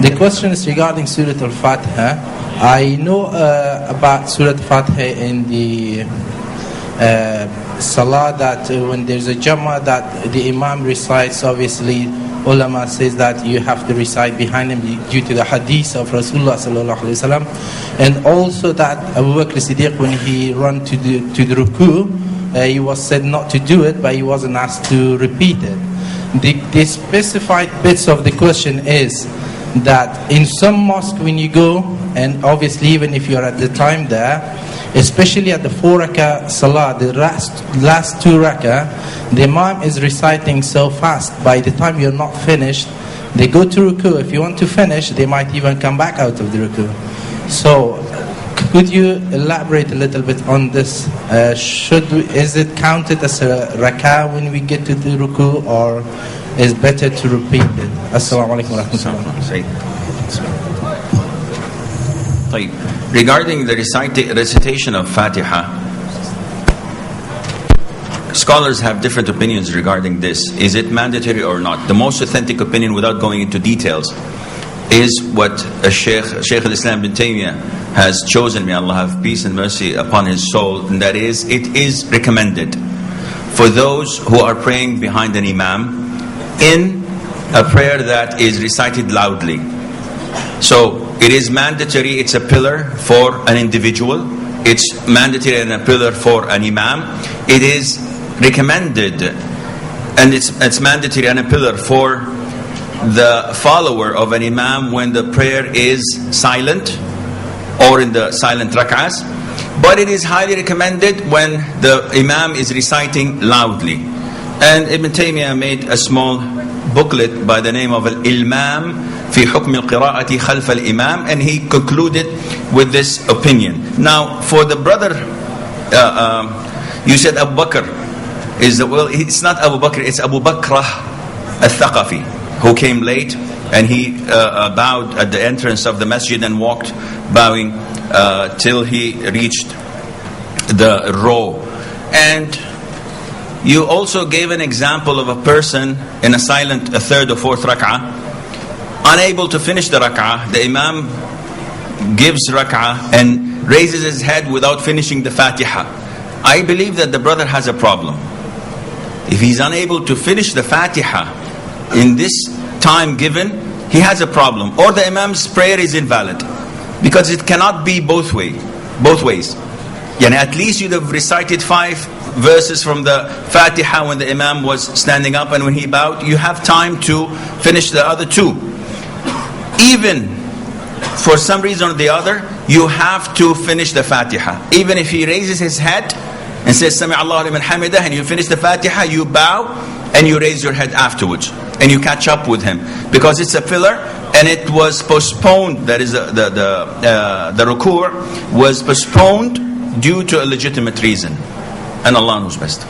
The question is regarding Surah Al-Fatiha. I know about Surah Al-Fatiha in the Salah, that when there's a Jama'ah that the Imam recites, obviously ulama says that you have to recite behind him due to the hadith of Rasulullah sallallahu alaihi wasallam, and also that Abu Bakr Siddiq, when he ran to the ruku, he was said not to do it, but he wasn't asked to repeat it. The specified bits of the question is that in some mosque when you go, and obviously even if you're at the time there, especially at the 4 rakah salah, the last 2 rakah, the imam is reciting so fast, by the time you're not finished, they go to ruku. If you want to finish, they might even come back out of the ruku. So could you elaborate a little bit on this? Is it counted as a rakah when we get to the ruku, or is better to repeat it? Assalamu alaikum wa rahmatullah. Regarding the recitation of Fatiha, scholars have different opinions regarding this. Is it mandatory or not? The most authentic opinion, without going into details, is what Shaykh al-Islam bin Taymiyyah has chosen. May Allah have peace and mercy upon his soul. And that is, it is recommended for those who are praying behind an imam in a prayer that is recited loudly. So it is mandatory, it's a pillar for an individual, it's mandatory and a pillar for an imam. It is recommended and it's mandatory and a pillar for the follower of an imam when the prayer is silent or in the silent rak'ahs. But it is highly recommended when the imam is reciting loudly. And Ibn Taymiyyah made a small booklet by the name of Al-Ilmam fi hukm al-qira'ati khalf al-imam, and he concluded with this opinion. Now, for the brother, you said Abu Bakr is well, it's not Abu Bakr, it's Abu Bakrah al-Thaqafi, who came late and he bowed at the entrance of the masjid and walked bowing till he reached the row. And you also gave an example of a person in a silent, a third or fourth rak'ah, unable to finish the rak'ah. The imam gives rak'ah and raises his head without finishing the fatiha. I believe that the brother has a problem. If he's unable to finish the fatiha in this time given, he has a problem. Or the imam's prayer is invalid, because it cannot be both ways. Yani at least you'd have recited 5 verses from the Fatiha when the Imam was standing up, and when he bowed, you have time to finish the other 2. Even for some reason or the other, you have to finish the Fatiha. Even if he raises his head and says Sami Allahu liman hamidah, and you finish the Fatiha, you bow and you raise your head afterwards and you catch up with him, because it's a pillar and it was postponed. That is the ruku' was postponed due to a legitimate reason, and Allah knows best.